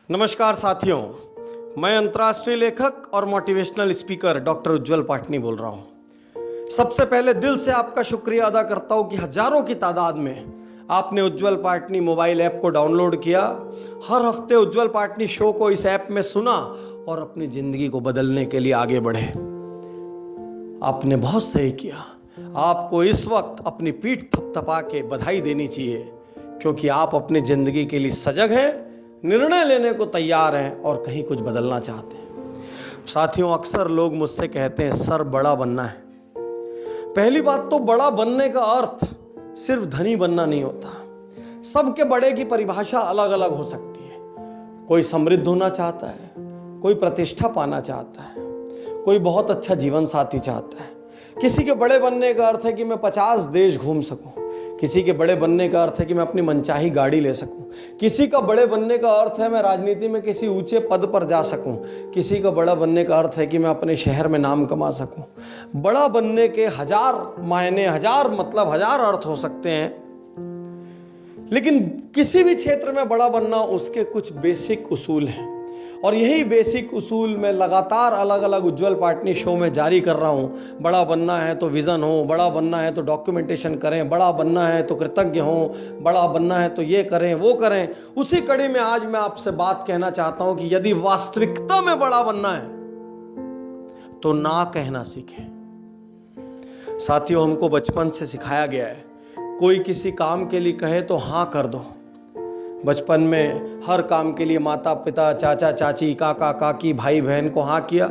नमस्कार साथियों, मैं अंतर्राष्ट्रीय लेखक और मोटिवेशनल स्पीकर डॉक्टर उज्जवल पाटनी बोल रहा हूं। सबसे पहले दिल से आपका शुक्रिया अदा करता हूं कि हजारों की तादाद में आपने उज्जवल पाटनी मोबाइल ऐप को डाउनलोड किया, हर हफ्ते उज्जवल पाटनी शो को इस ऐप में सुना और अपनी जिंदगी को बदलने के लिए आगे बढ़े। आपने बहुत सही किया। आपको इस वक्त अपनी पीठ थपथपा के बधाई देनी चाहिए, क्योंकि आप अपनी जिंदगी के लिए सजग हैं, निर्णय लेने को तैयार हैं और कहीं कुछ बदलना चाहते हैं। साथियों, अक्सर लोग मुझसे कहते हैं सर बड़ा बनना है। पहली बात तो बड़ा बनने का अर्थ सिर्फ धनी बनना नहीं होता। सबके बड़े की परिभाषा अलग अलग हो सकती है। कोई समृद्ध होना चाहता है, कोई प्रतिष्ठा पाना चाहता है, कोई बहुत अच्छा जीवन साथी चाहता है। किसी के बड़े बनने का अर्थ है कि मैं 50 देश घूम सकूं। किसी के बड़े बनने का अर्थ है कि मैं अपनी मनचाही गाड़ी ले सकूं। किसी का बड़े बनने का अर्थ है मैं राजनीति में किसी ऊंचे पद पर जा सकूं। किसी का बड़ा बनने का अर्थ है कि मैं अपने शहर में नाम कमा सकूं। बड़ा बनने के हजार मायने, हजार मतलब, हजार अर्थ हो सकते हैं, लेकिन किसी भी क्षेत्र में बड़ा बनना उसके कुछ बेसिक उसूल हैं। और यही बेसिक उसूल मैं लगातार अलग अलग उज्जवल पाटनी शो में जारी कर रहा हूँ। बड़ा बनना है तो विज़न हो, बड़ा बनना है तो डॉक्यूमेंटेशन करें, बड़ा बनना है तो कृतज्ञ हों, बड़ा बनना है तो ये करें वो करें। उसी कड़ी में आज मैं आपसे बात कहना चाहता हूँ कि यदि वास्तविकता में बड़ा बनना है तो ना कहना सीखें। साथियों, हमको बचपन से सिखाया गया है, कोई किसी काम के लिए कहे तो हाँ कर दो। बचपन में हर काम के लिए माता पिता, चाचा चाची, काका काकी, भाई बहन को हाँ किया।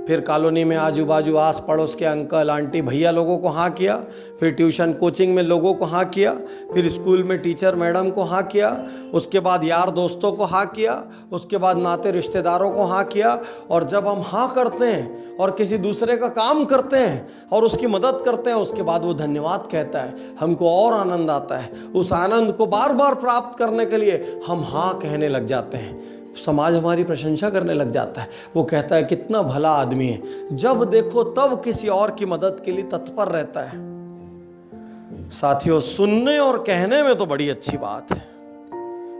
फिर कॉलोनी में आजू बाजू आस पड़ोस के अंकल आंटी भैया लोगों को हाँ किया। फिर ट्यूशन कोचिंग में लोगों को हाँ किया। फिर स्कूल में टीचर मैडम को हाँ किया। उसके बाद यार दोस्तों को हाँ किया। उसके बाद नाते रिश्तेदारों को हाँ किया। और जब हम हाँ करते हैं और किसी दूसरे का काम करते हैं और उसकी मदद करते हैं, उसके बाद वो धन्यवाद कहता है, हमको और आनंद आता है। उस आनंद को बार बार प्राप्त करने के लिए हम हाँ कहने लग जाते हैं। समाज हमारी प्रशंसा करने लग जाता है। वो कहता है कितना भला आदमी है, जब देखो तब किसी और की मदद के लिए तत्पर रहता है। साथियों, सुनने और कहने में तो बड़ी अच्छी बात है,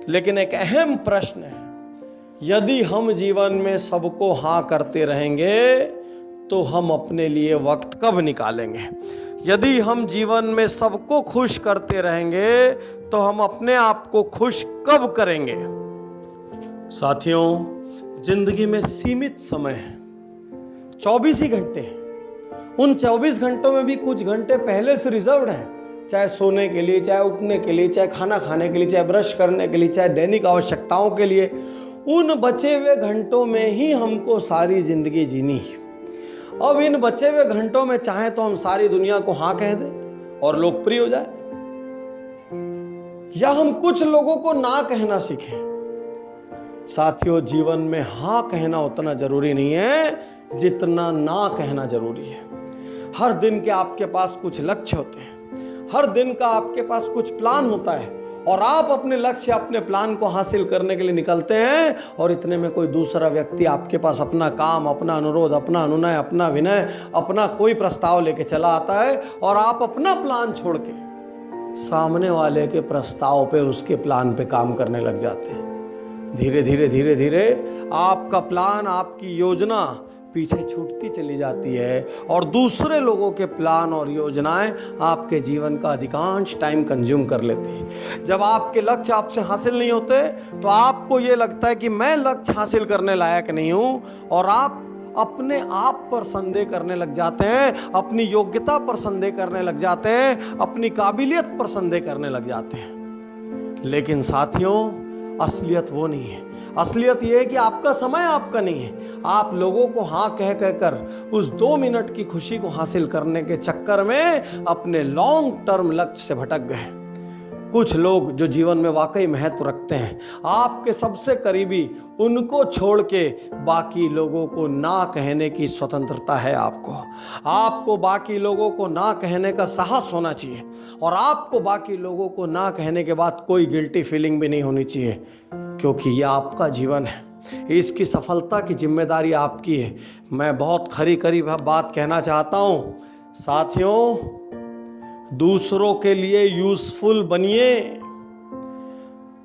लेकिन एक अहम प्रश्न है, यदि हम जीवन में सबको हाँ करते रहेंगे तो हम अपने लिए वक्त कब निकालेंगे? यदि हम जीवन में सबको खुश करते रहेंगे तो हम अपने आप को खुश कब करेंगे? साथियों, जिंदगी में सीमित समय है, 24 ही घंटे हैं। उन 24 घंटों में भी कुछ घंटे पहले से रिजर्व्ड हैं, चाहे सोने के लिए, चाहे उठने के लिए, चाहे खाना खाने के लिए, चाहे ब्रश करने के लिए, चाहे दैनिक आवश्यकताओं के लिए। उन बचे हुए घंटों में ही हमको सारी जिंदगी जीनी है। अब इन बचे हुए घंटों में चाहे तो हम सारी दुनिया को हाँ कह दें और लोकप्रिय हो जाए, या हम कुछ लोगों को ना कहना सीखें। साथियों, जीवन में हाँ कहना उतना जरूरी नहीं है जितना ना कहना जरूरी है। हर दिन के आपके पास कुछ लक्ष्य होते हैं, हर दिन का आपके पास कुछ प्लान होता है, और आप अपने लक्ष्य, अपने प्लान को हासिल करने के लिए निकलते हैं, और इतने में कोई दूसरा व्यक्ति आपके पास अपना काम, अपना अनुरोध, अपना अनुनय, अपना विनय, अपना कोई प्रस्ताव लेके चला आता है, और आप अपना प्लान छोड़ के सामने वाले के प्रस्ताव पे, उसके प्लान पे काम करने लग जाते हैं। धीरे धीरे धीरे धीरे आपका प्लान, आपकी योजना पीछे छूटती चली जाती है, और दूसरे लोगों के प्लान और योजनाएं आपके जीवन का अधिकांश टाइम कंज्यूम कर लेती है। जब आपके लक्ष्य आपसे हासिल नहीं होते तो आपको ये लगता है कि मैं लक्ष्य हासिल करने लायक नहीं हूं, और आप अपने आप पर संदेह करने लग जाते हैं, अपनी योग्यता पर संदेह करने लग जाते हैं, अपनी काबिलियत पर संदेह करने लग जाते हैं। लेकिन साथियों, असलियत वो नहीं है। असलियत ये है कि आपका समय आपका नहीं है। आप लोगों को हाँ कह कहकर उस 2 मिनट की खुशी को हासिल करने के चक्कर में अपने लॉन्ग टर्म लक्ष्य से भटक गए। कुछ लोग जो जीवन में वाकई महत्व रखते हैं, आपके सबसे करीबी, उनको छोड़ के बाकी लोगों को ना कहने की स्वतंत्रता है। आपको बाकी लोगों को ना कहने का साहस होना चाहिए, और आपको बाकी लोगों को ना कहने के बाद कोई गिल्टी फीलिंग भी नहीं होनी चाहिए, क्योंकि यह आपका जीवन है। इसकी सफलता की जिम्मेदारी आपकी है। मैं बहुत खरी खरी बात कहना चाहता हूं साथियों, दूसरों के लिए यूजफुल बनिए,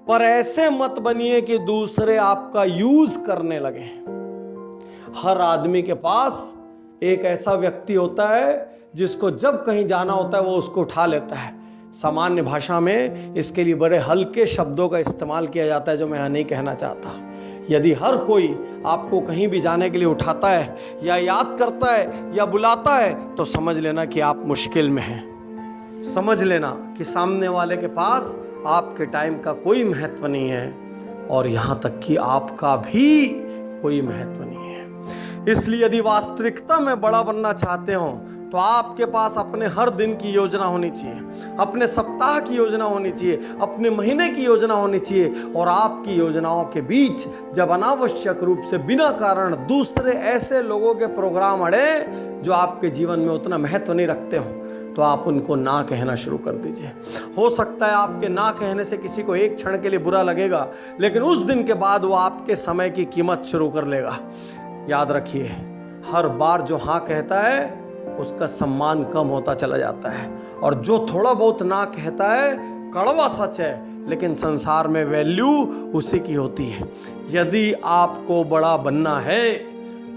पर ऐसे मत बनिए कि दूसरे आपका यूज करने लगे। हर आदमी के पास एक ऐसा व्यक्ति होता है जिसको जब कहीं जाना होता है वो उसको उठा लेता है। सामान्य भाषा में इसके लिए बड़े हल्के शब्दों का इस्तेमाल किया जाता है जो मैं यहाँ नहीं कहना चाहता। यदि हर कोई आपको कहीं भी जाने के लिए उठाता है या याद करता है या बुलाता है तो समझ लेना कि आप मुश्किल में हैं। समझ लेना कि सामने वाले के पास आपके टाइम का कोई महत्व नहीं है और यहाँ तक कि आपका भी कोई महत्व नहीं है। इसलिए यदि वास्तविकता में बड़ा बनना चाहते हो तो आपके पास अपने हर दिन की योजना होनी चाहिए, अपने सप्ताह की योजना होनी चाहिए, अपने महीने की योजना होनी चाहिए। और आपकी योजनाओं के बीच जब अनावश्यक रूप से बिना कारण दूसरे ऐसे लोगों के प्रोग्राम अड़े जो आपके जीवन में उतना महत्व नहीं रखते हो तो आप उनको ना कहना शुरू कर दीजिए। हो सकता है आपके ना कहने से किसी को एक क्षण के लिए बुरा लगेगा, लेकिन उस दिन के बाद वो आपके समय की कीमत शुरू कर लेगा। याद रखिए, हर बार जो हाँ कहता है उसका सम्मान कम होता चला जाता है, और जो थोड़ा बहुत ना कहता है कड़वा सच है, लेकिन संसार में वैल्यू उसी की होती है। यदि आपको बड़ा बनना है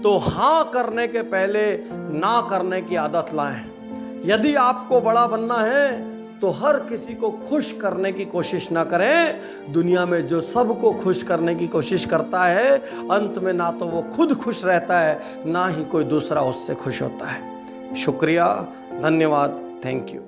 तो हाँ करने के पहले ना करने की आदत लाएं। यदि आपको बड़ा बनना है तो हर किसी को खुश करने की कोशिश ना करें। दुनिया में जो सबको खुश करने की कोशिश करता है अंत में ना तो वो खुद खुश रहता है ना ही कोई दूसरा उससे खुश होता है। शुक्रिया, धन्यवाद, थैंक यू।